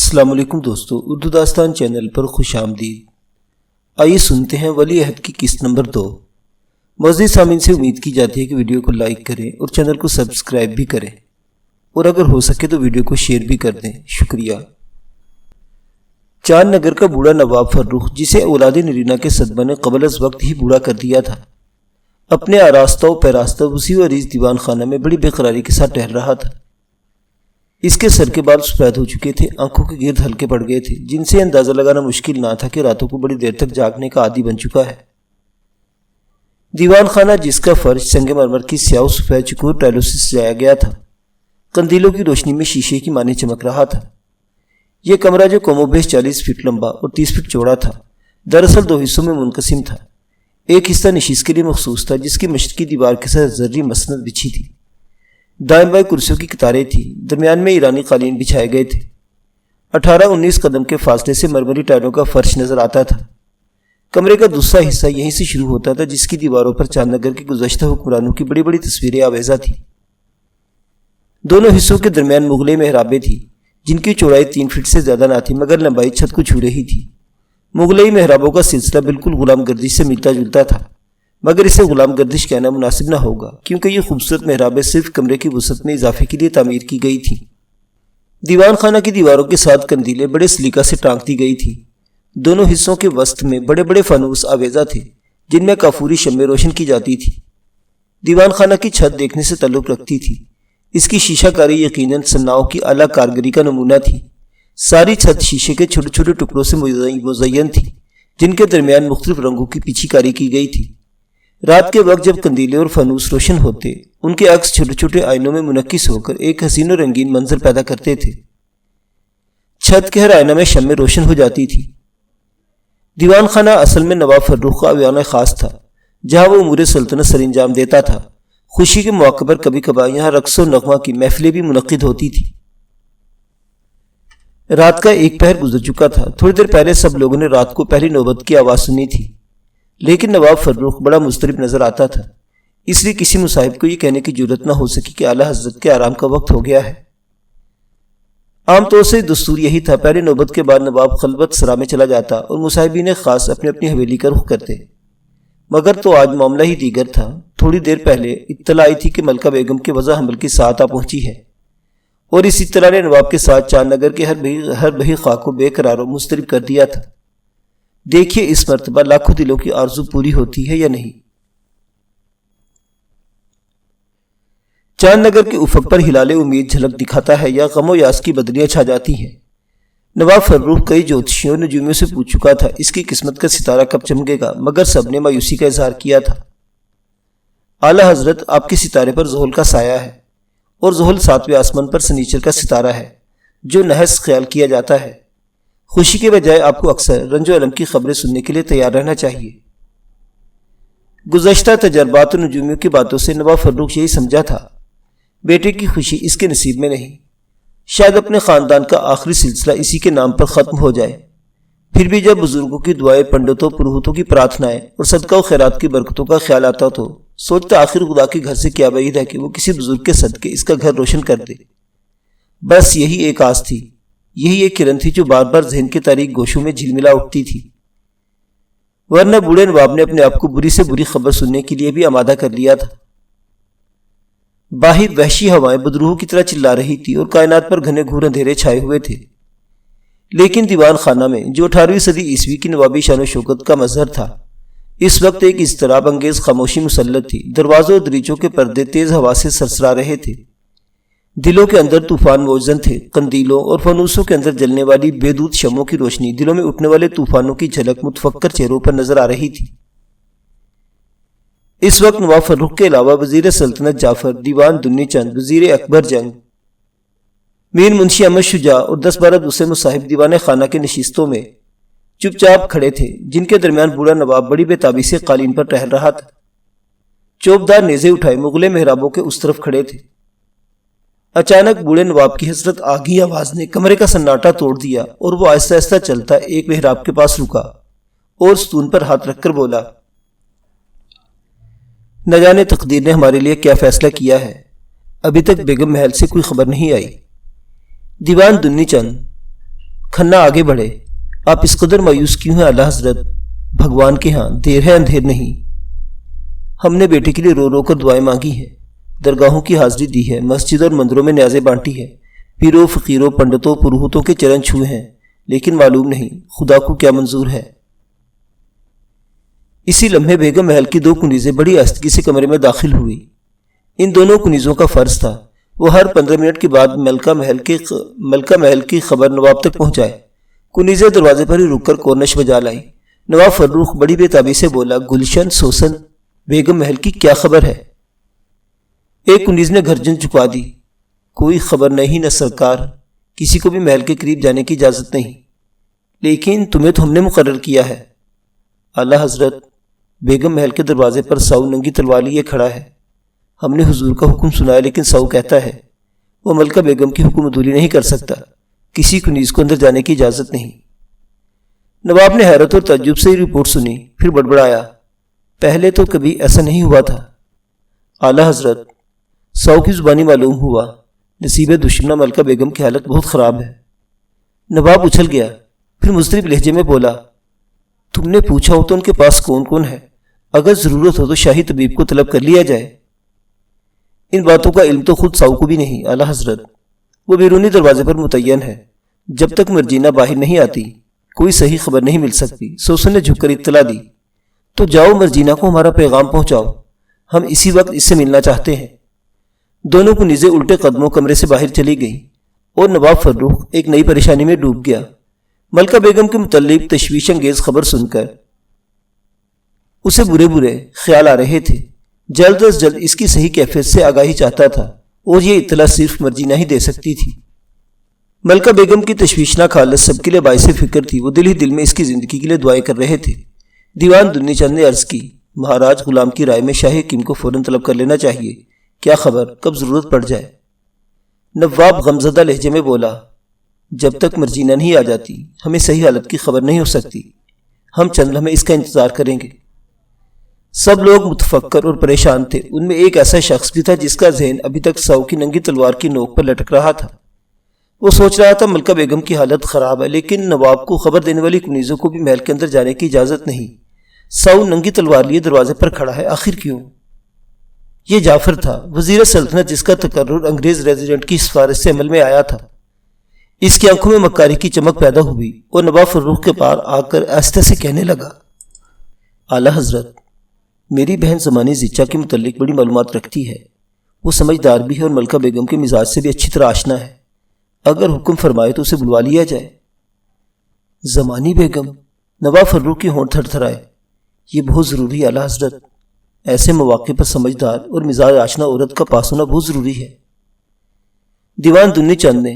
السلام علیکم دوستو، اردو داستان چینل پر خوش آمدید۔ آئیے سنتے ہیں ولی عہد کی قسط نمبر 2۔ معزز سامعین سے امید کی جاتی ہے کہ ویڈیو کو لائک کریں اور چینل کو سبسکرائب بھی کریں، اور اگر ہو سکے تو ویڈیو کو شیئر بھی کر دیں، شکریہ۔ چاند نگر کا بوڑھا نواب فرخ، جسے اولاد نرینہ کے صدمہ نے قبل از وقت ہی بوڑھا کر دیا تھا، اپنے آراستہ و پیراستہ وسیع و عریض دیوان خانہ میں بڑی بے قراری کے ساتھ ٹہل رہا تھا۔ اس کے سر کے بال سفید ہو چکے تھے، آنکھوں کے گرد ہلکے پڑ گئے تھے، جن سے اندازہ لگانا مشکل نہ تھا کہ راتوں کو بڑی دیر تک جاگنے کا عادی بن چکا ہے۔ دیوان خانہ، جس کا فرش سنگ مرمر کی سیاہ و سفید چکور ٹائلوں سے سجایا گیا تھا، قندیلوں کی روشنی میں شیشے کی مانند چمک رہا تھا۔ یہ کمرہ، جو کم و بیش 40 فٹ لمبا اور 30 فٹ چوڑا تھا، دراصل 2 حصوں میں منقسم تھا۔ ایک حصہ نشست کے لیے مخصوص تھا، جس کی مشرقی دیوار کے ساتھ زرعی مسند بچھی تھی، دائیں بائیں کرسیوں کی قطاریں تھیں، درمیان میں ایرانی قالین بچھائے گئے تھے۔ 18-19 قدم کے فاصلے سے مرمری ٹائلوں کا فرش نظر آتا تھا۔ کمرے کا دوسرا حصہ یہیں سے شروع ہوتا تھا، جس کی دیواروں پر چاند نگر کے گزشتہ حکمرانوں کی بڑی بڑی تصویریں آویزاں تھیں۔ دونوں حصوں کے درمیان مغلئی محرابیں تھیں، جن کی چوڑائی 3 فٹ سے زیادہ نہ تھی، مگر لمبائی چھت کو چھو رہی تھی۔ مغلئی محرابوں کا سلسلہ بالکل غلام گردش سے ملتا جلتا تھا، مگر اسے غلام گردش کہنا مناسب نہ ہوگا، کیونکہ یہ خوبصورت محرابیں صرف کمرے کی وسعت میں اضافے کے لیے تعمیر کی گئی تھیں۔ دیوان خانہ کی دیواروں کے ساتھ قندیلیں بڑے سلیقہ سے ٹانک دی گئی تھیں۔ دونوں حصوں کے وسط میں بڑے بڑے فانوس آویزاں تھے، جن میں کافوری شمعیں روشن کی جاتی تھی۔ دیوان خانہ کی چھت دیکھنے سے تعلق رکھتی تھی۔ اس کی شیشہ کاری یقیناً صناعوں کی اعلیٰ کارگری کا نمونہ تھی۔ ساری چھت شیشے کے چھوٹے چھوٹے ٹکڑوں سے مزین تھی، جن کے درمیان مختلف رنگوں کی پیچھی کاری کی گئی تھی۔ رات کے وقت جب قندیلے اور فانوس روشن ہوتے، ان کے عکس چھوٹے چھوٹے آئینوں میں منعکس ہو کر ایک حسین و رنگین منظر پیدا کرتے تھے۔ چھت کے ہر آئینہ میں شمعیں روشن ہو جاتی تھی۔ دیوان خانہ اصل میں نواب فرخ کا ایوان خاص تھا، جہاں وہ امور سلطنت سر انجام دیتا تھا۔ خوشی کے موقع پر کبھی کبھار یہاں رقص و نغمہ کی محفلیں بھی منعقد ہوتی تھی۔ رات کا 1 پہر گزر چکا تھا۔ تھوڑی دیر پہلے سب لوگوں نے رات کو پہلی نوبت کی آواز سنی تھی، لیکن نواب فرخ بڑا مضطرب نظر آتا تھا، اس لیے کسی مصاحب کو یہ کہنے کی جرات نہ ہو سکی کہ اعلیٰ حضرت کے آرام کا وقت ہو گیا ہے۔ عام طور سے دستور یہی تھا، پہلی نوبت کے بعد نواب خلوت سرا میں چلا جاتا اور مصاحبین خاص اپنی اپنی حویلی کا رخ کرتے، مگر تو آج معاملہ ہی دیگر تھا۔ تھوڑی دیر پہلے اطلاع آئی تھی کہ ملکہ بیگم کے وضع حمل کی ساعت آ پہنچی ہے، اور اس اطلاع نے نواب کے ساتھ چاند نگر کے ہر بہی خواہ کو بے قرار و مضطرب کر دیا تھا۔ دیکھیے اس مرتبہ لاکھوں دلوں کی آرزو پوری ہوتی ہے یا نہیں۔ چاند نگر کے افق پر ہلال امید جھلک دکھاتا ہے یا غم و یاس کی بدلیاں چھا جاتی ہیں۔ نواب فرخ کئی جوتشیوں اور نجومیوں سے پوچھ چکا تھا اس کی قسمت کا ستارہ کب چمکے گا، مگر سب نے مایوسی کا اظہار کیا تھا۔ اعلیٰ حضرت، آپ کے ستارے پر زحل کا سایہ ہے، اور زحل 7ویں آسمان پر سنیچر کا ستارہ ہے، جو نحس خیال کیا جاتا ہے۔ خوشی کے بجائے آپ کو اکثر رنج و الم کی خبریں سننے کے لیے تیار رہنا چاہیے۔ گزشتہ تجربات و نجومیوں کی باتوں سے نواب فرخ یہی سمجھا تھا، بیٹے کی خوشی اس کے نصیب میں نہیں، شاید اپنے خاندان کا آخری سلسلہ اسی کے نام پر ختم ہو جائے۔ پھر بھی جب بزرگوں کی دعائیں، پنڈتوں پروہتوں کی پرارتھنائیں اور صدقہ و خیرات کی برکتوں کا خیال آتا تو سوچتا آخر خدا کے گھر سے کیا بعید ہے کہ وہ کسی بزرگ کے صدقے اس کا گھر روشن کر دے۔ بس یہی ایک آس تھی، یہی ایک کرن تھی جو بار بار ذہن کے تاریک گوشوں میں جھلملا اٹھتی تھی، ورنہ بوڑھے نواب نے اپنے آپ کو بری سے بری خبر سننے کے لیے بھی آمادہ کر لیا تھا۔ باہر وحشی ہوائیں بدروح کی طرح چلا رہی تھی اور کائنات پر گھنے گھور اندھیرے چھائے ہوئے تھے، لیکن دیوان خانہ میں، جو 18ویں صدی عیسوی کی نوابی شان و شوکت کا مظہر تھا، اس وقت ایک اضطراب انگیز خاموشی مسلط تھی۔ دروازوں اور دریچوں کے پردے تیز ہوا سے سرسرا رہے تھے، دلوں کے اندر طوفان موجزن تھے۔ قندیلوں اور فانوسوں کے اندر جلنے والی بے دود شمعوں کی روشنی دلوں میں اٹھنے والے طوفانوں کی جھلک متفکر چہروں پر نظر آ رہی تھی۔ اس وقت نواب فرخ کے علاوہ وزیر سلطنت جعفر، دیوان دنی چند، وزیر اکبر جنگ، میر منشی احمد شجاع اور 10-12 دوسرے مصاحب دیوان خانہ کے نشستوں میں چپ چاپ کھڑے تھے، جن کے درمیان بوڑھا نواب بڑی بے تابی سے قالین پر ٹہل رہا تھا۔ چوبدار نیزے اٹھائے مغلے محرابوں کے اس طرف کھڑے تھے۔ اچانک بوڑھے نواب کی حسرت آگی آواز نے کمرے کا سناٹا توڑ دیا، اور وہ آہستہ آہستہ چلتا ایک محراب کے پاس رکا اور ستون پر ہاتھ رکھ کر بولا، نہ جانے تقدیر نے ہمارے لیے کیا فیصلہ کیا ہے، ابھی تک بیگم محل سے کوئی خبر نہیں آئی۔ دیوان دنی چند کھنہ آگے بڑھے۔ آپ اس قدر مایوس کیوں ہیں اعلیٰ حضرت؟ بھگوان کے ہاں دیر ہے اندھیر نہیں۔ ہم نے بیٹے کے لیے رو رو کر دعائیں مانگی ہیں، درگاہوں کی حاضری دی ہے، مسجد اور مندروں میں نیازیں بانٹی ہے، پیروں فقیروں پنڈتوں پروہتوں کے چرن چھوئے ہیں، لیکن معلوم نہیں خدا کو کیا منظور ہے۔ اسی لمحے بیگم محل کی 2 کنیزیں بڑی آہستگی سے کمرے میں داخل ہوئی۔ ان دونوں کنیزوں کا فرض تھا وہ ہر 15 منٹ کے بعد ملکہ محل کی خبر نواب تک پہنچائے۔ کنیزیں دروازے پر ہی رک کر کورنش بجا لائی۔ نواب فروخ بڑی بے تابی سے بولا، گلشن، سوسن، بیگم محل کی کیا خبر ہے؟ ایک کنیز نے گھرجن چکا دی، کوئی خبر نہیں نہ سرکار، کسی کو بھی محل کے قریب جانے کی اجازت نہیں۔ لیکن تمہیں تو ہم نے مقرر کیا ہے۔ اعلیٰ حضرت، بیگم محل کے دروازے پر ساؤ ننگی تلوار لیے کھڑا ہے۔ ہم نے حضور کا حکم سنا ہے، لیکن ساؤ کہتا ہے وہ ملکہ بیگم کی حکم عدولی نہیں کر سکتا، کسی کنیز کو اندر جانے کی اجازت نہیں۔ نواب نے حیرت اور تعجب سے یہ رپورٹ سنی، پھر بڑبڑایا، پہلے تو کبھی ایسا نہیں ہوا تھا۔ اعلیٰ حضرت، ساؤ کی زبانی معلوم ہوا، نصیب دشمنہ ملکہ بیگم کی حالت بہت خراب ہے۔ نواب اچھل گیا، پھر مضطرب لہجے میں بولا، تم نے پوچھا ہو تو ان کے پاس کون کون ہے؟ اگر ضرورت ہو تو شاہی طبیب کو طلب کر لیا جائے۔ ان باتوں کا علم تو خود ساؤ کو بھی نہیں اعلیٰ حضرت، وہ بیرونی دروازے پر متعین ہے، جب تک مرجینہ باہر نہیں آتی کوئی صحیح خبر نہیں مل سکتی۔ سوسن نے جھک کر اطلاع دی، تو جاؤ مرجینہ کو ہمارا پیغام پہنچاؤ، ہم اسی وقت اس سے ملنا چاہتے ہیں۔ دونوں کنیزیں الٹے قدموں کمرے سے باہر چلی گئیں اور نواب فروخ ایک نئی پریشانی میں ڈوب گیا۔ ملکہ بیگم کے متعلق تشویش انگیز خبر سن کر اسے برے برے خیال آ رہے تھے۔ جلد از جلد اس کی صحیح کیفیت سے آگاہی چاہتا تھا، اور یہ اطلاع صرف مرجینہ ہی دے سکتی تھی۔ ملکہ بیگم کی تشویشناک حالت سب کے لیے باعث فکر تھی، وہ دل ہی دل میں اس کی زندگی کے لیے دعائیں کر رہے تھے۔ دیوان دنی چند نے عرض کی، مہاراج غلام کی رائے میں شاہ حکیم کو فوراً طلب کر لینا چاہیے، کیا خبر کب ضرورت پڑ جائے۔ نواب غمزدہ لہجے میں بولا، جب تک مرجینہ نہیں آ جاتی ہمیں صحیح حالت کی خبر نہیں ہو سکتی، ہم چند لمحے اس کا انتظار کریں گے۔ سب لوگ متفکر اور پریشان تھے، ان میں ایک ایسا شخص بھی تھا جس کا ذہن ابھی تک ساؤ کی ننگی تلوار کی نوک پر لٹک رہا تھا۔ وہ سوچ رہا تھا ملکہ بیگم کی حالت خراب ہے، لیکن نواب کو خبر دینے والی کنیزوں کو بھی محل کے اندر جانے کی اجازت نہیں۔ ساؤ ننگی تلوار لیے دروازے پر کھڑا ہے، آخر کیوں؟ یہ جعفر تھا، وزیر سلطنت، جس کا تقرر انگریز ریزیڈنٹ کی سفارش سے عمل میں آیا تھا۔ اس کی آنکھوں میں مکاری کی چمک پیدا ہوئی اور نواب فروخ کے پار آ کر آہستہ سے کہنے لگا، اعلیٰ حضرت، میری بہن زمانی زچہ کے متعلق بڑی معلومات رکھتی ہے، وہ سمجھدار بھی ہے اور ملکہ بیگم کے مزاج سے بھی اچھی طرح آشنا ہے، اگر حکم فرمائے تو اسے بلوا لیا جائے۔ زمانی بیگم؟ نواب فروخ کی ہونٹ تھر تھرائے، یہ بہت ضروری ہے اعلیٰ حضرت، ایسے مواقع پر سمجھدار اور مزاج آشنا عورت کا پاس ہونا بہت ضروری ہے۔ دیوان دنی چند نے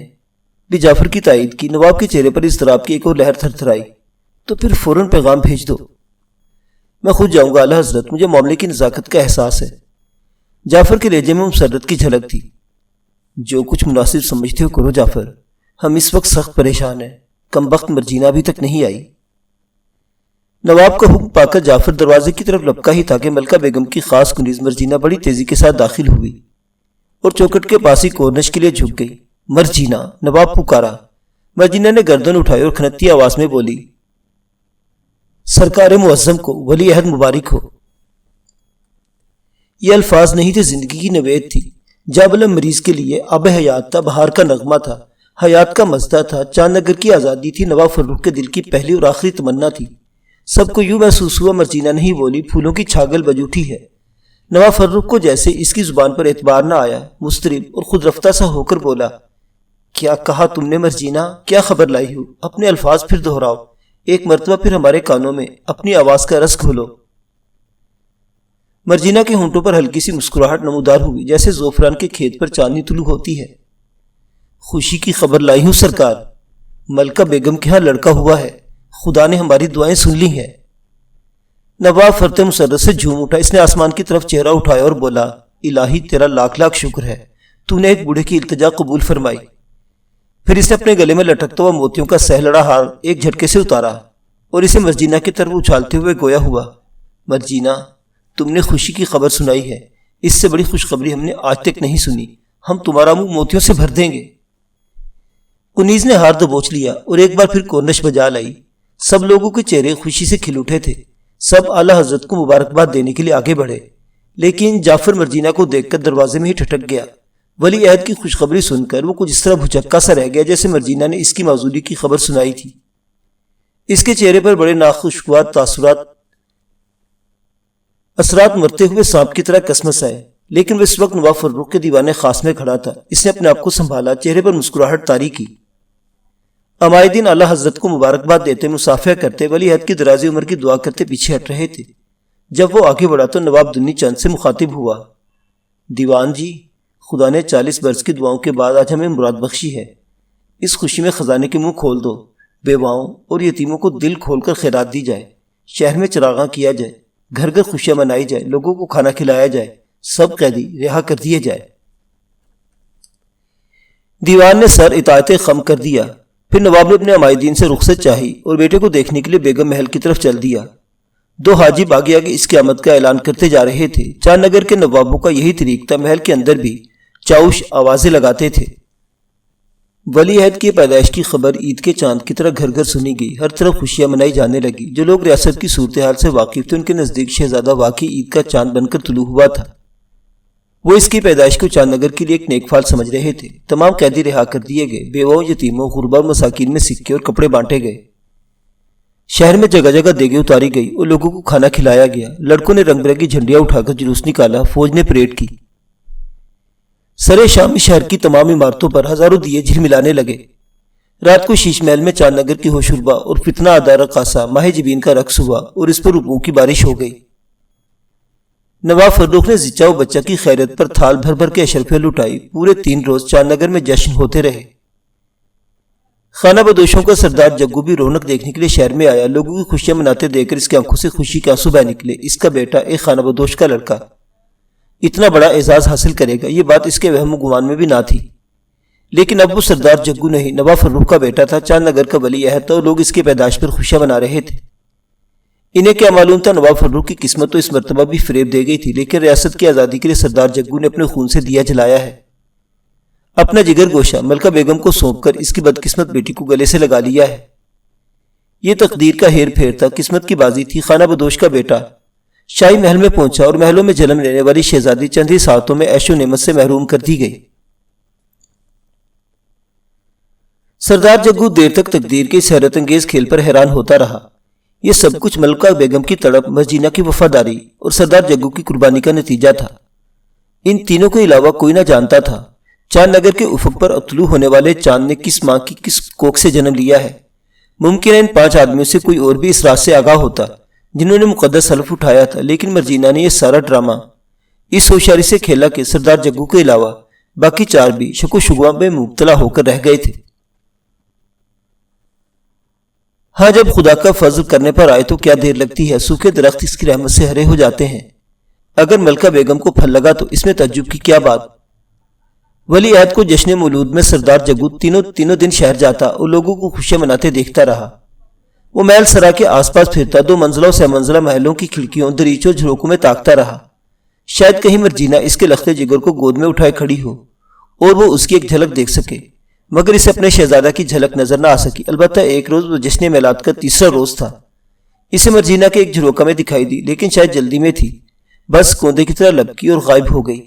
بھی جعفر کی تائید کی۔ نواب کے چہرے پر اضطراب کی ایک اور لہر تھر تھرائی، تو پھر فوراً پیغام بھیج دو۔ میں خود جاؤں گا اعلیٰ حضرت، مجھے معاملے کی نزاکت کا احساس ہے۔ جعفر کے لہجے میں مسرت کی جھلک تھی۔ جو کچھ مناسب سمجھتے ہو کرو جعفر، ہم اس وقت سخت پریشان ہیں، کم وقت مرجینہ ابھی تک نہیں آئی۔ نواب کا حکم پا کر جعفر دروازے کی طرف لپکا ہی تھا کہ ملکہ بیگم کی خاص کنیز مرجینہ بڑی تیزی کے ساتھ داخل ہوئی اور چوکٹ کے پاس ہی کورنش کے لیے جھک گئی۔ مرجینہ! نواب پکارا۔ مرجینہ نے گردن اٹھائی اور کھنتی آواز میں بولی، سرکار معظم کو ولی عہد مبارک ہو۔ یہ الفاظ نہیں تھے، زندگی کی نوید تھی۔ جابلم مریض کے لیے آب حیات تھا، بہار کا نغمہ تھا، حیات کا مزدہ تھا، چاند نگر کی آزادی تھی، نواب فروخ کے دل کی پہلی اور آخری تمنا تھی۔ سب کو یوں محسوس ہوا مرجینہ نہیں بولی، پھولوں کی چھاگل بج اٹھی ہے۔ نواب فروخ کو جیسے اس کی زبان پر اعتبار نہ آیا، مضطرب اور خود رفتہ سا ہو کر بولا، کیا کہا تم نے مرجینہ؟ کیا خبر لائی ہو؟ اپنے الفاظ پھر دہراؤ، ایک مرتبہ پھر ہمارے کانوں میں اپنی آواز کا رس کھولو۔ مرجینہ کے ہونٹوں پر ہلکی سی مسکراہٹ نمودار ہوئی، جیسے زعفران کے کھیت پر چاندنی طلوع ہوتی ہے۔ خوشی کی خبر لائی ہوں سرکار، ملکہ بیگم کے ہاں لڑکا ہوا ہے، خدا نے ہماری دعائیں سن لی ہیں۔ نواب فرت مسرت سے جھوم اٹھا، اس نے آسمان کی طرف چہرہ اٹھایا اور بولا، الہی تیرا لاکھ لاکھ شکر ہے، تو نے ایک بوڑھے کی التجا قبول فرمائی۔ پھر اس نے اپنے گلے میں لٹکتا ہوا موتیوں کا سہلڑا ہار ایک جھٹکے سے اتارا اور اسے مرجینہ کی طرف اچھالتے ہوئے گویا ہوا، مرجینہ، تم نے خوشی کی خبر سنائی ہے، اس سے بڑی خوشخبری ہم نے آج تک نہیں سنی، ہم تمہارا منہ موتیوں سے بھر دیں گے۔ کنیز نے ہار دبوچ لیا اور ایک بار پھر کورنش بجا لائی۔ سب لوگوں کے چہرے خوشی سے کھل اٹھے تھے۔ سب اعلیٰ حضرت کو مبارکباد دینے کے لیے آگے بڑھے، لیکن جعفر مرجینہ کو دیکھ کر دروازے میں ہی ٹھٹک گیا۔ ولی عہد کی خوشخبری سن کر وہ کچھ اس طرح بھچکا سا رہ گیا جیسے مرجینہ نے اس کی معذوری کی خبر سنائی تھی۔ اس کے چہرے پر بڑے ناخوشگوار اثرات مرتے ہوئے سانپ کی طرح کسمس آئے، لیکن وہ اس وقت نواب فرخ کے دیوان خاص میں کھڑا تھا۔ اس نے اپنے آپ کو سنبھالا، چہرے پر مسکراہٹ طاری کی۔ عمائدین اعلیٰ حضرت کو مبارکباد دیتے، مصافحہ کرتے، ولی عہد کی درازی عمر کی دعا کرتے پیچھے ہٹ رہے تھے۔ جب وہ آگے بڑھا تو نواب دنی چند سے مخاطب ہوا۔ دیوان جی، خدا نے 40 برس کی دعاؤں کے بعد آج ہمیں مراد بخشی ہے۔ اس خوشی میں خزانے کے منہ کھول دو، بیواؤں اور یتیموں کو دل کھول کر خیرات دی جائے، شہر میں چراغاں کیا جائے، گھر گھر خوشیاں منائی جائے، لوگوں کو کھانا کھلایا جائے، سب قیدی رہا کر دیے جائے۔ دیوان نے سر اطاعت خم کر دیا۔ پھر نواب نے اپنے عمائدین سے رخصت چاہی اور بیٹے کو دیکھنے کے لیے بیگم محل کی طرف چل دیا۔ 2 حاجب آگے آگے اس کی آمد کا اعلان کرتے جا رہے تھے۔ چاند نگر کے نوابوں کا یہی طریق تھا، محل کے اندر بھی چاؤش آوازیں لگاتے تھے۔ ولی عہد کی پیدائش کی خبر عید کے چاند کی طرح گھر گھر سنی گئی، ہر طرف خوشیاں منائی جانے لگی۔ جو لوگ ریاست کی صورتحال سے واقف تھے ان کے نزدیک شہزادہ واقعی عید کا چاند بن کر طلوع ہوا تھا۔ وہ اس کی پیدائش کو چاند نگر کے لیے ایک نیک فال سمجھ رہے تھے۔ تمام قیدی رہا کر دیے گئے، بیواؤں، یتیموں، غربا اور مساکین میں سکے اور کپڑے بانٹے گئے۔ شہر میں جگہ جگہ دیگیں اتاری گئی اور لوگوں کو کھانا کھلایا گیا۔ لڑکوں نے رنگ برنگی جھنڈیاں اٹھا کر جلوس نکالا، فوج نے پریڈ کی۔ سرے شامی شہر کی تمام عمارتوں پر ہزاروں دیے جھلملانے لگے۔ رات کو شیش محل میں چاند نگر کی ہوشربا اور فتنہ آدھا رقاصہ ماہ جبین کا رقص ہوا اور اس پر روپوں کی بارش ہو گئی۔ نواب فرخ نے زچا و بچہ کی خیرت پر تھال بھر بھر کے اشرفیاں لٹائی۔ پورے 3 روز چاند نگر میں جشن ہوتے رہے۔ خانہ بدوشوں کا سردار جگو بھی رونق دیکھنے کے لیے شہر میں آیا۔ لوگوں کی خوشیاں مناتے دیکھ کر اس کی آنکھوں سے خوشی کے آنسو بہہ نکلے۔ اس کا بیٹا ایک خانہ بدوش کا لڑکا اتنا بڑا اعزاز حاصل کرے گا، یہ بات اس کے وہم و گمان میں بھی نہ تھی۔ لیکن اب وہ سردار جگو نہیں، نواب فرخ کا بیٹا تھا، چاند نگر کا ولی عہد تھا اور لوگ اس کی پیدائش پر خوشیاں منا رہے تھے۔ انہیں کیا معلوم تھا نواب فرخ کی قسمت تو اس مرتبہ بھی فریب دے گئی تھی، لیکن ریاست کی آزادی کے لیے سردار جگو نے اپنے خون سے دیا جلایا ہے۔ اپنا جگر گوشہ ملکہ بیگم کو سونپ کر اس کی بدقسمت بیٹی کو گلے سے لگا لیا ہے۔ یہ تقدیر کا ہیر پھیر تھا، قسمت کی بازی تھی۔ خانہ بدوش کا بیٹا شاہی محل میں پہنچا اور محلوں میں جنم لینے والی شہزادی چند ہی ساعتوں میں عیش و نعمت سے محروم کر دی گئی۔ سردار جگو دیر تک تقدیر کے اس حیرت انگیز کھیل پر حیران ہوتا رہا۔ یہ سب کچھ ملکہ بیگم کی تڑپ، مرجینہ کی وفاداری اور سردار جگو کی قربانی کا نتیجہ تھا۔ ان تینوں کے علاوہ کوئی نہ جانتا تھا چاند نگر کے افق پر طلوع ہونے والے چاند نے کس ماں کی کس کوکھ سے جنم لیا ہے۔ ممکن ہے ان 5 آدمیوں سے کوئی اور بھی اس راز سے آگاہ ہوتا جنہوں نے مقدس حلف اٹھایا تھا، لیکن مرجینہ نے یہ سارا ڈرامہ اس ہوشیاری سے کھیلا کہ سردار جگو کے علاوہ باقی 4 بھی شک و شبہ میں مبتلا ہو کر رہ گئے تھے۔ ہاں، جب خدا کا فضل کرنے پر آئے تو کیا دیر لگتی ہے، سوکھے درخت اس کی رحمت سے ہرے ہو جاتے ہیں۔ اگر ملکہ بیگم کو پھل لگا تو اس میں تعجب کی کیا بات۔ ولی عہد کو جشن مولود میں سردار جگو تینوں دن شہر جاتا اور لوگوں کو خوشیاں مناتے دیکھتا رہا۔ وہ محل سرا کے آس پاس پھرتا، 2 منزلہ و 3 منزلہ محلوں کی کھڑکیوں، دریچوں اور جھروکوں میں تاکتا رہا۔ شاید کہیں مرجینہ اس کے لخت جگر کو گود میں اٹھائے کھڑی ہو اور وہ اس کی ایک جھلک دیکھ سکے، مگر اسے اپنے شہزادہ کی جھلک نظر نہ آ سکی۔ البتہ ایک روز وہ جشن میلاد کا 3را روز تھا۔ اسے مرجینہ کے ایک جھروکا میں دکھائی دی، لیکن شاید جلدی میں تھی، بس کوندے کی طرح لپکی اور غائب ہو گئی۔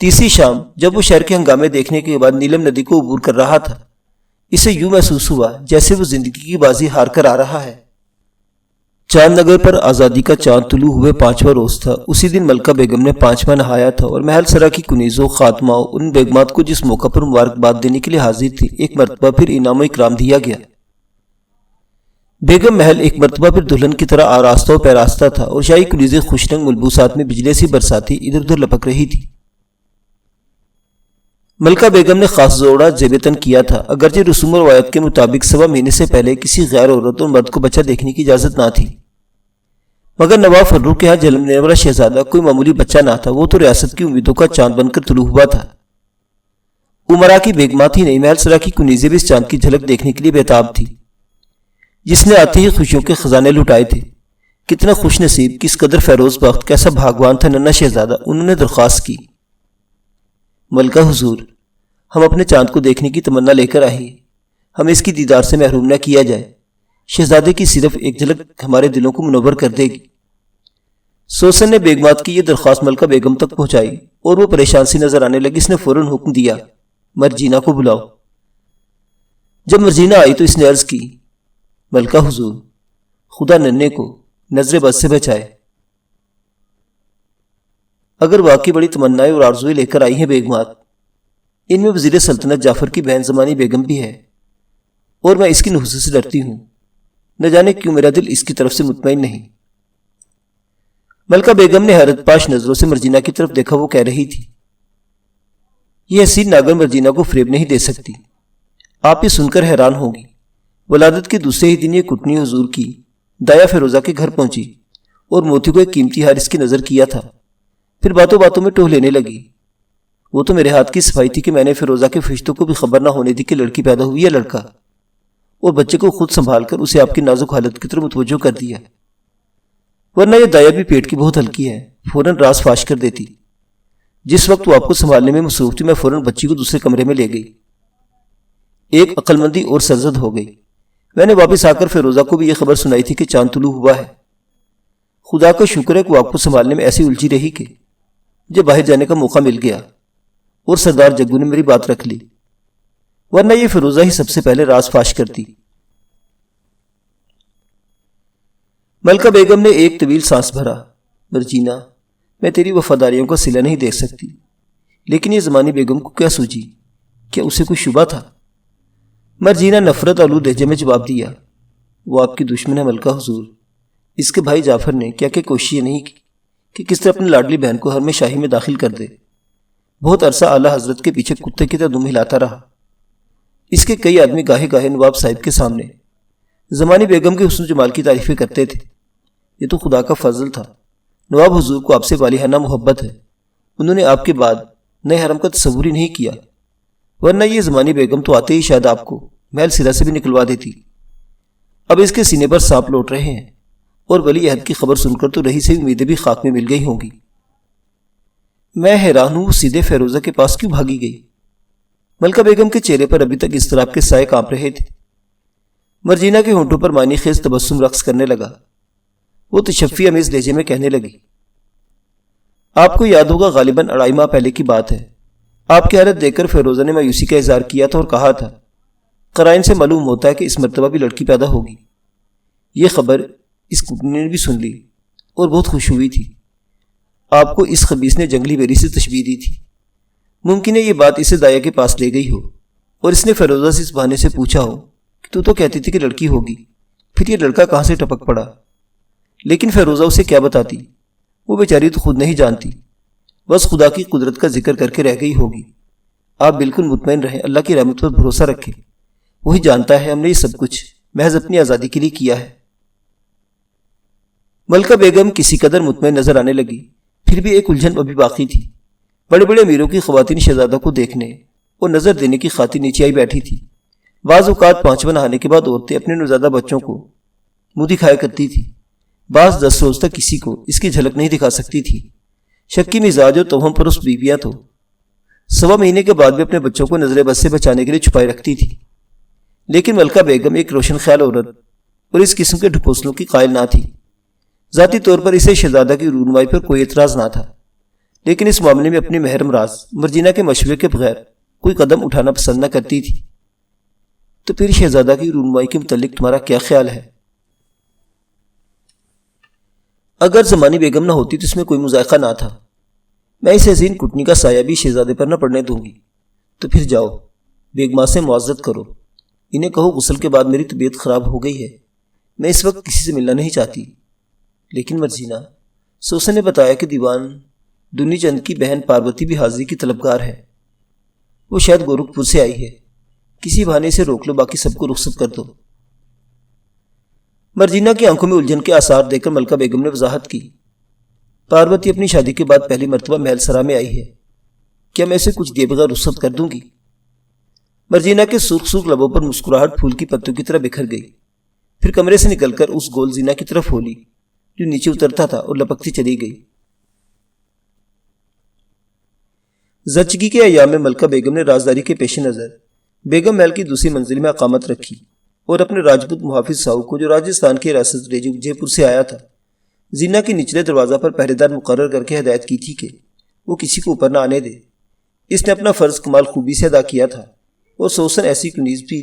تیسری شام جب وہ شہر کے ہنگامے دیکھنے کے بعد نیلم ندی کو عبور کر رہا تھا، اسے یوں محسوس ہوا جیسے وہ زندگی کی بازی ہار کر آ رہا ہے۔ چاند نگر پر آزادی کا چاند طلوع ہوئے 5واں روز تھا۔ اسی دن ملکہ بیگم نے 5واں نہایا تھا اور محل سرا کی کنیزوں، خاتماؤں، ان بیگمات کو جس موقع پر مبارکباد دینے کے لیے حاضر تھی، ایک مرتبہ پھر انعام و اکرام دیا گیا۔ بیگم محل ایک مرتبہ پھر دلہن کی طرح آراستہ و پیراستہ تھا اور شاہی کنیزیں خوش رنگ ملبوسات میں بجلی سی برساتی ادھر ادھر لپک رہی تھی۔ ملکہ بیگم نے خاص جوڑا زیب تن کیا تھا، اگرچہ رسوم و روایت کے مطابق 1.25 مہینے سے پہلے کسی غیر عورت اور مرد کو بچہ دیکھنے کی اجازت نہ تھی، مگر نواب فرخ کے ہاں جنم لینے والا شہزادہ کوئی معمولی بچہ نہ تھا، وہ تو ریاست کی امیدوں کا چاند بن کر طلوع ہوا تھا۔ امراء کی بیگمات ہی نہیں، محل سرا کی کنیزیں بھی اس چاند کی جھلک دیکھنے کے لیے بےتاب تھی، جس نے آتے ہی خوشیوں کے خزانے لٹائے تھے۔ کتنا خوش نصیب، کس قدر فیروز بخت، کیسا بھاگوان تھا ننھا شہزادہ۔ انہوں نے درخواست کی، ملکہ حضور، ہم اپنے چاند کو دیکھنے کی تمنا لے کر آئے ہیں۔ ہمیں اس کی دیدار سے محروم نہ کیا جائے۔ شہزادے کی صرف ایک جھلک ہمارے دلوں کو منور کر دے گی۔ سوسن نے بیگمات کی یہ درخواست ملکہ بیگم تک پہنچائی اور وہ پریشان سی نظر آنے لگی۔ اس نے فوراً حکم دیا، مرجینا کو بلاؤ۔ جب مرجینا آئی تو اس نے عرض کی، ملکہ حضور، خدا ننھے کو نظر بد سے بچائے۔ اگر واقعی بڑی تمنائیں اور آرزویں لے کر آئی ہیں بیگمات، ان میں وزیر سلطنت جعفر کی بہن زمانی بیگم بھی ہے، اور میں اس کی نحوست سے ڈرتی ہوں۔ نہ جانے کیوں میرا دل اس کی طرف سے مطمئن نہیں۔ ملکہ بیگم نے حیرت پاش نظروں سے مرجینا کی طرف دیکھا۔ وہ کہہ رہی تھی، یہ حسین ناگر مرجینا کو فریب نہیں دے سکتی۔ آپ یہ سن کر حیران ہوں گی، ولادت کے دوسرے ہی دن یہ کٹنی حضور کی دایا فیروزہ کے گھر پہنچی اور موتی کو ایک قیمتی ہار اس کی نظر کیا تھا۔ پھر باتوں باتوں میں ٹوہ لینے لگی، وہ تو میرے ہاتھ کی صفائی تھی کہ میں نے فیروزہ کے فرشتوں کو بھی خبر نہ ہونے دی کہ لڑکی پیدا ہوئی ہے لڑکا، اور بچے کو خود سنبھال کر اسے آپ کی نازک حالت کی طرف متوجہ کر دیا، ورنہ یہ دایا بھی پیٹ کی بہت ہلکی ہے، فوراً راز فاش کر دیتی۔ جس وقت وہ آپ کو سنبھالنے میں مصروف تھی، میں فوراً بچی کو دوسرے کمرے میں لے گئی۔ ایک عقل مندی اور سرزد ہو گئی۔ میں نے واپس آ کر فیروزہ کو بھی یہ خبر سنائی تھی کہ چاند طلوع ہوا ہے۔ خدا کا شکر ہے کہ وہ آپ کو سنبھالنے میں ایسی الجھی رہی کہ جب باہر جانے کا موقع مل گیا اور سردار جگو نے میری بات رکھ لی، ورنہ یہ فیروزہ ہی سب سے پہلے راز فاش کرتی۔ ملکہ بیگم نے ایک طویل سانس بھرا۔ مرجینا، میں تیری وفاداریوں کا صلہ نہیں دیکھ سکتی، لیکن یہ زمانی بیگم کو کیا سوجی؟ کیا اسے کوئی شبہ تھا؟ مرجینا نفرت آلود لہجے میں جواب دیا، وہ آپ کی دشمن ہے ملکہ حضور۔ اس کے بھائی جعفر نے کیا کوشش نہیں کی کہ کس طرح اپنی لاڈلی بہن کو حرم شاہی میں داخل کر دے۔ بہت عرصہ اعلیٰ حضرت کے پیچھے کتے کی طرح دم ہلاتا رہا۔ اس کے کئی آدمی گاہے گاہے نواب صاحب کے سامنے زمانی بیگم کے حسن و جمال کی تعریفیں کرتے تھے۔ یہ تو خدا کا فضل تھا، نواب حضور کو آپ سے والہانہ محبت ہے، انہوں نے آپ کے بعد نئے حرم کا تصور ہی نہیں کیا، ورنہ یہ زمانی بیگم تو آتے ہی شاید آپ کو محل سرا سے بھی نکلوا دیتی۔ اب اس کے سینے پر سانپ لوٹ رہے ہیں، اور ولی عہد کی خبر سن کر تو رہی سے امیدیں بھی خاک میں مل گئی ہوں گی۔ میں حیران ہوں وہ سیدھے فیروزہ کے پاس کیوں بھاگی گئی؟ ملکہ بیگم کے چہرے پر ابھی تک اضطراب کے سائے کانپ رہے تھے۔ مرجینا کے ہونٹوں پر معنی خیز تبسم رقص کرنے لگا۔ وہ تشفی امیز لہجے میں کہنے لگی، آپ کو یاد ہوگا غالباً 2.5 ماہ پہلے کی بات ہے، آپ کی حالت دیکھ کر فیروزہ نے مایوسی کا اظہار کیا تھا اور کہا تھا، قرائن سے معلوم ہوتا ہے کہ اس مرتبہ بھی لڑکی پیدا ہوگی۔ یہ خبر اس کٹنی نے بھی سن لی اور بہت خوش ہوئی تھی۔ آپ کو اس خبیث نے جنگلی بیری سے تشبیہ دی تھی۔ ممکن ہے یہ بات اسے دایا کے پاس لے گئی ہو اور اس نے فیروزہ سے اس بہانے سے پوچھا ہو کہ تو کہتی تھی کہ لڑکی ہوگی، پھر یہ لڑکا کہاں سے ٹپک پڑا۔ لیکن فیروزہ اسے کیا بتاتی، وہ بیچاری تو خود نہیں جانتی، بس خدا کی قدرت کا ذکر کر کے رہ گئی ہوگی۔ آپ بالکل مطمئن رہیں، اللہ کی رحمت پر بھروسہ رکھیں، وہی جانتا ہے ہم نے یہ سب کچھ محض اپنی آزادی کے لیے کیا ہے۔ ملکہ بیگم کسی قدر مطمئن نظر آنے لگی، پھر بھی ایک الجھن ابھی باقی تھی۔ بڑے بڑے امیروں کی خواتین شہزادوں کو دیکھنے اور نظر دینے کی خاطر نیچے آئی بیٹھی تھی۔ بعض اوقات 5واں نہانے کے بعد عورتیں اپنے نوزادہ بچوں کو منہ دکھایا کرتی تھی، بعض 10 روز تک کسی کو اس کی جھلک نہیں دکھا سکتی تھی۔ شکی مزاج اور توہم پرست بیویاں تو 1.25 مہینے کے بعد بھی اپنے بچوں کو نظر بد سے بچانے کے لیے چھپائے رکھتی تھی، لیکن ملکہ بیگم ایک روشن خیال عورت اور اس قسم کے ڈھکوسلوں کی قائل نہ تھی۔ ذاتی طور پر اسے شہزادہ کی رونمائی پر کوئی اعتراض نہ تھا، لیکن اس معاملے میں اپنی محرم راز مرجینا کے مشورے کے بغیر کوئی قدم اٹھانا پسند نہ کرتی تھی۔ تو پھر شہزادہ کی رونمائی کے متعلق تمہارا کیا خیال ہے؟ اگر زمانی بیگم نہ ہوتی تو اس میں کوئی مذائقہ نہ تھا۔ میں اس حزین کٹنی کا سایہ بھی شہزادے پر نہ پڑنے دوں گی۔ تو پھر جاؤ، بیگماں سے معاذرت کرو، انہیں کہو غسل کے بعد میری طبیعت خراب ہو گئی ہے، میں اس وقت کسی سے ملنا نہیں چاہتی۔ لیکن مرجینا، سوسن نے بتایا کہ دیوان دنی چند کی بہن پاروتی بھی حاضری کی طلبگار ہے، وہ شاید گورکھپور سے آئی ہے، کسی بہانے سے روک لو، باقی سب کو رخصت کر دو۔ مرجینا کی آنکھوں میں الجھن کے آثار دیکھ کر ملکہ بیگم نے وضاحت کی، پاروتی اپنی شادی کے بعد پہلی مرتبہ محل سرا میں آئی ہے، کیا میں اسے کچھ دیے بغیر رخصت کر دوں گی؟ مرجینا کے سرخ سرخ لبوں پر مسکراہٹ پھول کی پتوں کی طرح بکھر گئی، پھر کمرے سے نکل کر اس گول زینہ کی طرف ہو لی جو نیچے اترتا تھا اور لپکتی چلی گئی۔ زچگی کے ایام میں ملکہ بیگم نے رازداری کے پیش نظر بیگم محل کی دوسری منزل میں اقامت رکھی اور اپنے راجپوت محافظ ساؤ کو، جو راجستھان کے ریاست جے پور سے آیا تھا، زینہ کے نچلے دروازہ پر پہرے دار مقرر کر کے ہدایت کی تھی کہ وہ کسی کو اوپر نہ آنے دے۔ اس نے اپنا فرض کمال خوبی سے ادا کیا تھا اور سوسن ایسی کنیز بھی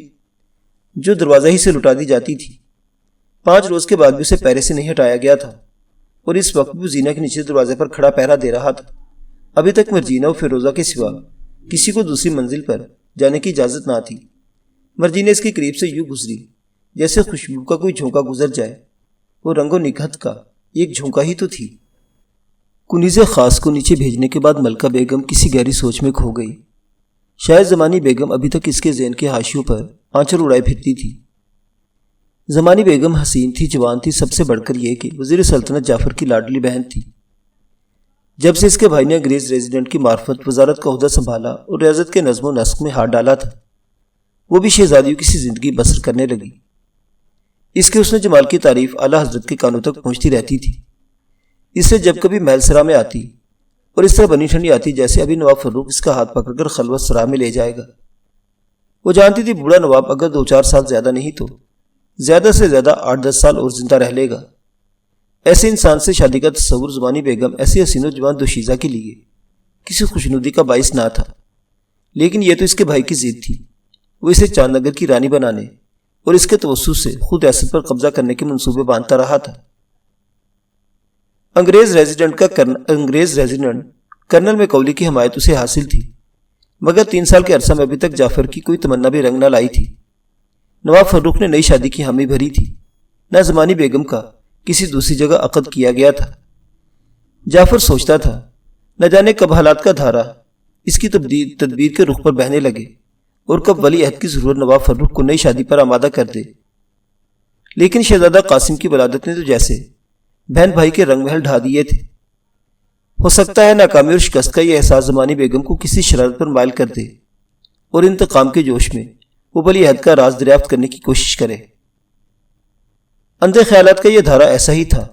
جو دروازہ ہی سے لٹا دی جاتی تھی۔ 5 روز کے بعد بھی اسے پہرے سے نہیں ہٹایا گیا تھا اور اس وقت بھی زینہ کے نچلے دروازے پر کھڑا پہرا دے رہا تھا۔ ابھی تک مرجینہ و فیروزہ کے سوا کسی کو دوسری منزل پر جانے کی اجازت نہ تھی۔ مرجینہ اس کے قریب سے یوں گزری جیسے خوشبو کا کوئی جھونکا گزر جائے، وہ رنگ و نکھت کا ایک جھونکا ہی تو تھی۔ کنیز خاص کو نیچے بھیجنے کے بعد ملکہ بیگم کسی گہری سوچ میں کھو گئی۔ شاید زمانی بیگم ابھی تک اس کے ذہن کے حاشیوں پر آنچل اڑائے پھرتی تھی۔ زمانی بیگم حسین تھی، جوان تھی، سب سے بڑھ کر یہ کہ وزیر سلطنت جعفر کی لاڈلی بہن تھی۔ جب سے اس کے بھائی نے انگریز ریزیڈنٹ کی معرفت وزارت کا عہدہ سنبھالا اور ریاست کے نظم و نسق میں ہاتھ ڈالا تھا، وہ بھی شہزادیوں کی سی زندگی بسر کرنے لگی۔ اس کے حسن جمال کی تعریف اعلیٰ حضرت کے کانوں تک پہنچتی رہتی تھی۔ اس سے جب کبھی محل سرا میں آتی اور اس طرح بنی ٹھنڈی آتی جیسے ابھی نواب فروغ اس کا ہاتھ پکڑ کر خلوت سرا میں لے جائے گا۔ وہ جانتی تھی بوڑھا نواب اگر 2-4 سال زیادہ نہیں تو زیادہ سے زیادہ 8-10 سال اور زندہ رہ لے گا۔ ایسے انسان سے شادی کا تصور زمانی بیگم ایسی حسین و جوان دوشیزہ کے لیے کسی خوشنودی کا باعث نہ تھا، لیکن یہ تو اس کے بھائی کی ضد تھی۔ وہ اسے چاند نگر کی رانی بنانے اور اس کے توسط سے خود ریاست پر قبضہ کرنے کے منصوبے باندھتا رہا تھا۔ انگریز ریزیڈنٹ کرنل میکاولی کی حمایت اسے حاصل تھی، مگر 3 سال کے عرصہ میں ابھی تک جعفر کی کوئی تمنا بھی رنگ نہ لائی تھی۔ نواب فروخ نے نئی شادی کی حامی بھری تھی، نہ زمانی بیگم کا کسی دوسری جگہ عقد کیا گیا تھا۔ جعفر سوچتا تھا نہ جانے کب حالات کا دھارا اس کی تدبیر کے رخ پر بہنے لگے اور کب ولی عہد کی ضرورت نواب فروخ کو نئی شادی پر آمادہ کر دے۔ لیکن شہزادہ قاسم کی ولادت نے تو جیسے بہن بھائی کے رنگ محل ڈھا دیے تھے۔ ہو سکتا ہے ناکامی اور شکست کا یہ احساس زمانی بیگم کو کسی شرارت پر مائل کر دے اور انتقام کے جوش میں وہ ولی عہد کا راز دریافت کرنے کی کوشش کرے۔ اندھے خیالات کا یہ دھارا ایسا ہی تھا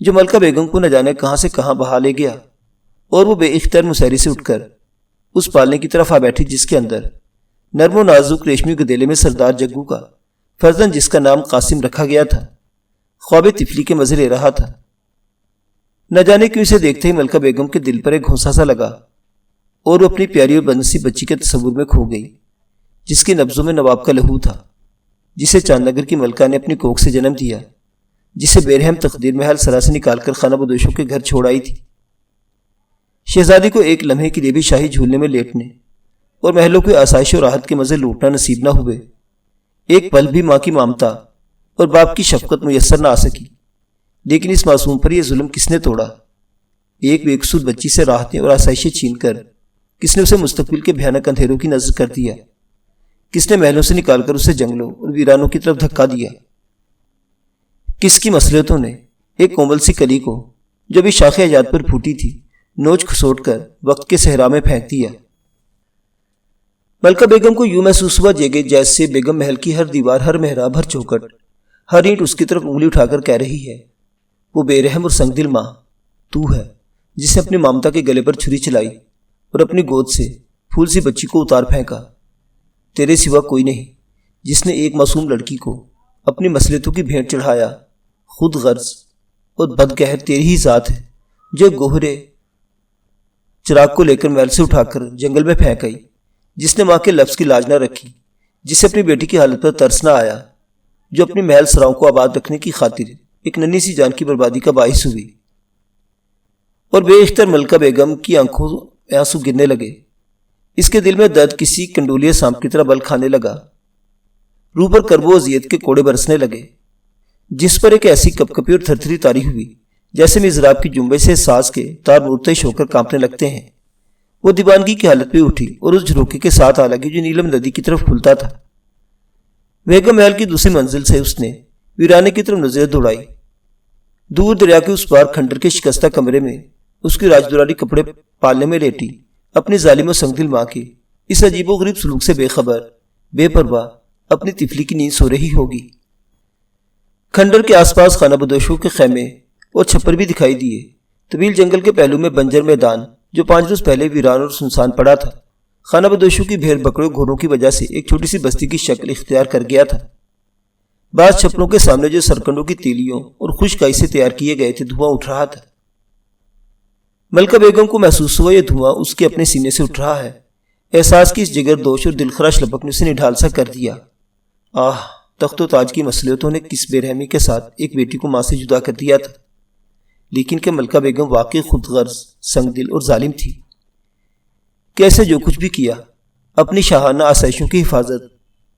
جو ملکہ بیگم کو نہ جانے کہاں سے کہاں بہا لے گیا، اور وہ بے اختیار مسیری سے اٹھ کر اس پالنے کی طرف آ بیٹھی جس کے اندر نرم و نازک ریشمی گدیلے میں سردار جگو کا فرزند، جس کا نام قاسم رکھا گیا تھا، خواب طفلی کے مزے لے رہا تھا۔ نہ جانے کیوں اسے دیکھتے ہی ملکہ بیگم کے دل پر ایک گھونسا سا لگا اور وہ اپنی پیاری اور بنسی بچی کے تصور میں کھو گئی، جس کی نبضوں میں نواب کا لہو تھا، جسے چاند نگر کی ملکہ نے اپنی کوکھ سے جنم دیا، جسے بے رحم تقدیر محل سرا سے نکال کر خانہ بدوشوں کے گھر چھوڑ آئی تھی۔ شہزادی کو ایک لمحے کے لیے بھی شاہی جھولنے میں لیٹنے اور محلوں کی آسائش و راحت کے مزے لوٹنا نصیب نہ ہوئے، ایک پل بھی ماں کی ممتا اور باپ کی شفقت میسر نہ آ سکی۔ لیکن اس معصوم پر یہ ظلم کس نے توڑا؟ ایک بے قصور بچی سے راحتیں اور آسائشیں چھین کر کس نے اسے مستقبل کے بھیانک اندھیروں کی نظر کر دیا؟ کس نے محلوں سے نکال کر اسے جنگلوں اور ویرانوں کی طرف دھکا دیا؟ کس کی مصلحتوں نے ایک کومل سی کلی کو جو بھی شاخ حیات پر پھوٹی تھی نوچ کھسوٹ کر وقت کے صحرا میں پھینک دیا؟ ملکہ بیگم کو یوں محسوس ہوا جیسے بیگم محل کی ہر دیوار، ہر محراب، ہر چوکٹ، ہر اینٹ اس کی طرف انگلی اٹھا کر کہہ رہی ہے، وہ بے رحم اور سنگ دل ماں تو ہے جس نے اپنی ممتا کے گلے پر چھری چلائی اور اپنی گود سے پھول سی بچی کو اتار پھینکا۔ تیرے سوا کوئی نہیں جس نے ایک معصوم لڑکی کو اپنی مصلحتوں کی بھیٹ چڑھایا۔ خود غرض اور بدقہر تیری ہی ذات ہے جو گوہرے چراغ کو لے کر محل سے اٹھا کر جنگل میں پھینک آئی، جس نے ماں کے لفظ کی لاج نہ رکھی، جسے اپنی بیٹی کی حالت پر ترس نہ آیا، جو اپنی محل سراؤں کو آباد رکھنے کی خاطر ایک ننھی سی جان کی بربادی کا باعث ہوئی۔ اور بے اختیار ملکہ بیگم کی آنکھوں میں آنسو گرنے لگے۔ اس کے دل میں درد کسی کنڈولیے سانپ کی طرح بل کھانے لگا، روح پر کرب و اذیت کے کوڑے برسنے لگے، جس پر ایک ایسی کپکپی اور تھرتھری تاری ہوئی جیسے میزراب کی جنبش سے ساز کے تار مرتعش ہو کر کانپنے لگتے ہیں۔ وہ دیوانگی کی حالت پہ اٹھی اور اس جھروکے کے ساتھ آ لگی جو نیلم ندی کی طرف کھلتا تھا۔ بیگم محل کی دوسری منزل سے اس نے ویرانے کی طرف نظر دوڑائی۔ دور دریا کے اس پار کھنڈر کے شکستہ کمرے میں اس کی راج دورانی کپڑے پالنے میں لیٹی اپنی ظالم و سنگدل ماں کے اس عجیب و غریب سلوک سے بے خبر، بے پرواہ اپنی طفلی کی نیند سو رہی ہوگی۔ کھنڈر کے آس پاس خانہ بدوشوں کے خیمے اور چھپر بھی دکھائی دیے۔ طویل جنگل کے پہلو میں بنجر میدان جو 5 روز پہلے ویران اور سنسان پڑا تھا، خانہ بدوشوں کی بھیڑ بکروں گھوڑوں کی وجہ سے ایک چھوٹی سی بستی کی شکل اختیار کر گیا تھا۔ بعض چھپڑوں کے سامنے جو سرکنڈوں کی تیلیوں اور خشک کائی سے تیار کیے گئے تھے دھواں اٹھ رہا تھا۔ ملکہ بیگم کو محسوس ہوا یہ دھواں اس کے اپنے سینے سے اٹھ رہا ہے۔ احساس کی اس جگر دوش اور دلخراش لپک نے اسے نڈھال سا کر دیا۔ تخت و تاج کی مصلحتوں نے کس بے رحمی کے ساتھ ایک بیٹی کو ماں سے جدا کر دیا تھا، لیکن کہ ملکہ بیگم واقعی خود غرض، سنگ دل اور ظالم تھی۔ کیسے جو کچھ بھی کیا اپنی شاہانہ آسائشوں کی حفاظت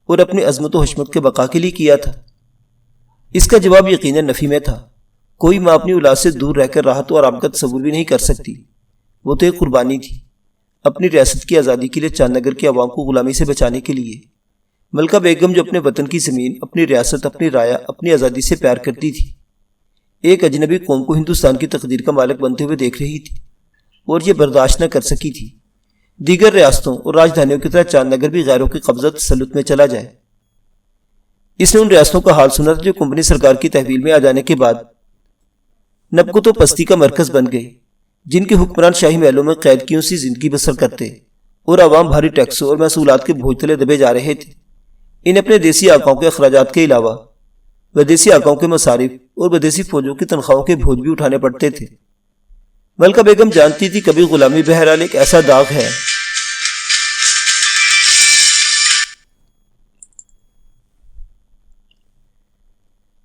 اور اپنی عظمت و حشمت کے بقا کے لیے کیا تھا۔ اس کا جواب یقیناً نفی میں تھا۔ کوئی ماں اپنی اولاد سے دور رہ کر راحت و آرام کا تصور بھی نہیں کر سکتی۔ وہ تو ایک قربانی تھی، اپنی ریاست کی آزادی کے لیے، چاند نگر کے عوام کو غلامی سے بچانے کے لیے۔ ملکہ بیگم جو اپنے وطن کی زمین، اپنی ریاست، اپنی رعایا، اپنی آزادی سے پیار کرتی تھی، ایک اجنبی قوم کو ہندوستان کی تقدیر کا مالک بنتے ہوئے دیکھ رہی تھی، اور یہ برداشت نہ کر سکی تھی دیگر ریاستوں اور راجدھانیوں کی طرح چاند نگر بھی غیروں کے قبضہ تسلط میں چلا جائے۔ اس نے ان ریاستوں کا حال سنا تھا جو کمپنی سرکار کی تحویل میں آ جانے کے بعد نبکت و پستی کا مرکز بن گئی، جن کے حکمران شاہی محلوں میں قید کیوں سی زندگی بسر کرتے اور عوام بھاری ٹیکسوں اور محصولات کے بوجھ تلے دبے جا رہے تھے۔ ان اپنے دیسی آقاؤں کے اخراجات کے علاوہ ودیسی آقاؤں کے مصارف اور ودیسی فوجوں کی تنخواہوں کے بوجھ بھی اٹھانے پڑتے تھے۔ ملکہ بیگم جانتی تھی کبھی غلامی بہرحال ایک ایسا داغ ہے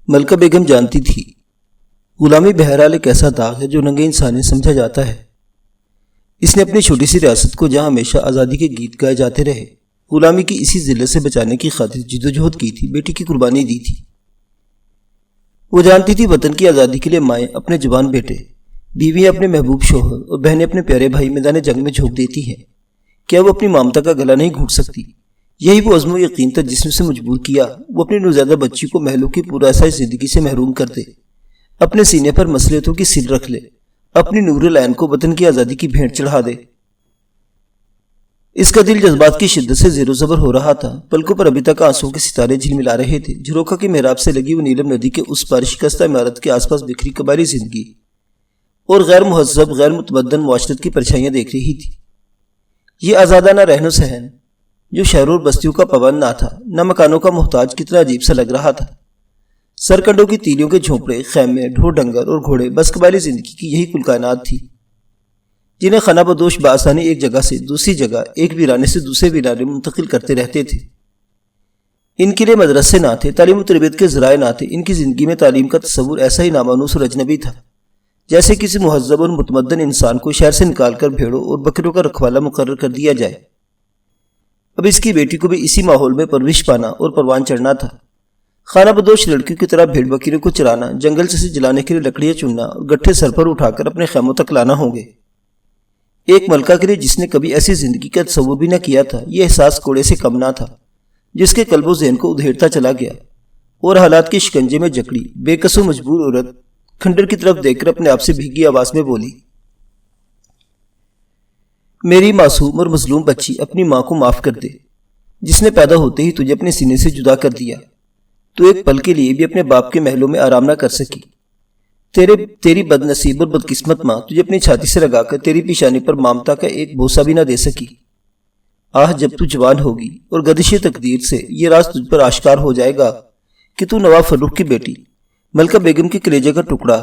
ملکہ بیگم جانتی تھی غلامی بہرحال ایک ایسا داغ ہے جو ننگے انسانی سمجھا جاتا ہے۔ اس نے اپنی چھوٹی سی ریاست کو جہاں ہمیشہ آزادی کے گیت گائے جاتے رہے، غلامی کی اسی ذلت سے بچانے کی خاطر جدوجہد کی تھی، بیٹی کی قربانی دی تھی۔ وہ جانتی تھی وطن کی آزادی کے لیے مائیں اپنے جوان بیٹے، بیویاں اپنے محبوب شوہر اور بہنیں اپنے پیارے بھائی میدان جنگ میں جھونک دیتی ہیں۔ کیا وہ اپنی مامتا کا گلا نہیں گھونٹ سکتی؟ یہی وہ عزم و یقین تھا جس نے اسے مجبور کیا وہ اپنی نوزائیدہ بچی کو محلوں کی پراسائی زندگی سے محروم کر دے، اپنے سینے پر مصلحتوں کی سل رکھ لے، اپنی نور العین کو وطن کی آزادی کی بھیٹ چڑھا دے۔ اس کا دل جذبات کی شدت سے زیر و زبر ہو رہا تھا، پلکوں پر ابھی تک آنسوں کے ستارے جھلملا رہے تھے۔ جھروکھا کی محراب سے لگی وہ نیلم ندی کے اس پار شکستہ عمارت کے آس پاس بکھری قبائلی زندگی اور غیر مہذب، غیر متمدن معاشرت کی پرچھائیاں دیکھ رہی تھی۔ یہ آزادانہ رہن و سہن جو شہروں اور بستیوں کا پابند نہ تھا، نہ مکانوں کا محتاج، کتنا عجیب سا لگ رہا تھا۔ سرکنڈوں کی تیلیوں کے جھونپڑے، خیمے، ڈھور ڈنگر اور گھوڑے بس قبائلی زندگی کی یہی کل کائنات تھی، جنہیں خانہ بدوش بآسانی ایک جگہ سے دوسری جگہ، ایک ویرانے سے دوسرے ویرانے منتقل کرتے رہتے تھے۔ ان کے لیے مدرسے نہ تھے، تعلیم و تربیت کے ذرائع نہ تھے، ان کی زندگی میں تعلیم کا تصور ایسا ہی نامانوس اور اجنبی تھا جیسے کسی مہذب اور متمدن انسان کو شہر سے نکال کر بھیڑوں اور بکریوں کا رکھوالا مقرر کر دیا جائے۔ اب اس کی بیٹی کو بھی اسی ماحول میں پرورش پانا اور پروان چڑھنا تھا۔ خانہ بدوش لڑکیوں کی طرح بھیڑ بکریوں کو چرانا، جنگل سے جلانے کے لیے لکڑیاں چننا اور گٹھے سر پر اٹھا کر اپنے خیموں تک لانا ہوں گے۔ ایک ملکہ کے لیے جس نے کبھی ایسی زندگی کا تصور بھی نہ کیا تھا، یہ احساس کوڑے سے کم نہ تھا، جس کے قلب و ذہن کو ادھیڑتا چلا گیا اور حالات کے شکنجے میں جکڑی بے کس و مجبور عورت کھنڈر کی طرف دیکھ کر اپنے آپ سے بھیگی آواز میں بولی، میری معصوم اور مظلوم بچی، اپنی ماں کو معاف کر دے، جس نے پیدا ہوتے ہی تجھے اپنے سینے سے جدا کر دیا۔ تو ایک پل کے لیے بھی اپنے باپ کے محلوں میں آرام نہ کر سکی۔ تیری بد نصیب اور بدقسمت ماں تجھے اپنی چھاتی سے لگا کر تیری پیشانی پر مامتا کا ایک بوسہ بھی نہ دے سکی۔ جب تو جوان ہوگی اور گردش تقدیر سے یہ راز تجھ پر آشکار ہو جائے گا کہ تو نواب فروخ کی بیٹی، ملکہ بیگم کے کلیجے کا ٹکڑا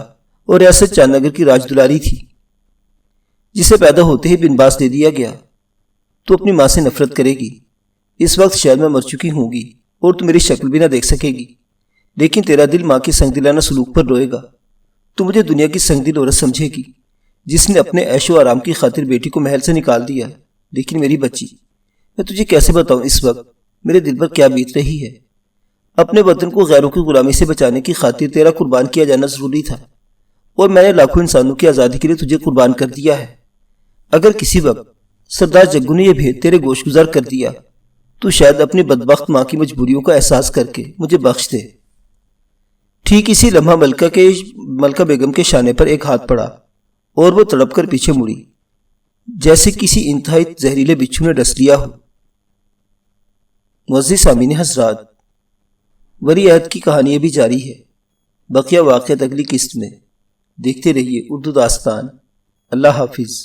اور ریاست چاند نگر کی راج دلاری تھی، جسے پیدا ہوتے ہی بن باس دے دیا گیا، تو اپنی ماں سے نفرت کرے گی۔ اس وقت شاید میں مر چکی ہوں گی اور تو میری شکل بھی نہ دیکھ سکے گی، لیکن تیرا دل ماں کی سنگ دلانہ سلوک پر روئے گا۔ تو مجھے دنیا کی سنگ دل عورت سمجھے گی جس نے اپنے عیش و آرام کی خاطر بیٹی کو محل سے نکال دیا، لیکن میری بچی، میں تجھے کیسے بتاؤں اس وقت میرے دل پر کیا بیت رہی ہے۔ اپنے وطن کو غیروں کی غلامی سے بچانے کی خاطر تیرا قربان کیا جانا ضروری تھا، اور میں نے لاکھوں انسانوں کی آزادی کے لیے تجھے قربان کر دیا ہے۔ اگر کسی وقت سردار جگو نے یہ بھید تیرے گوش گزار کر دیا تو شاید اپنی بدبخت ماں کی مجبوریوں کا احساس کر کے مجھے بخش دے۔ ٹھیک اسی لمحہ ملکہ بیگم کے شانے پر ایک ہاتھ پڑا اور وہ تڑپ کر پیچھے مڑی جیسے کسی انتہائی زہریلے بچھو نے ڈس لیا ہو۔ معزز سامعین حضرات، ولی عہد کی کہانی ابھی جاری ہے، بقیہ واقعات اگلی قسط میں۔ دیکھتے رہیے اردو داستان۔ اللہ حافظ۔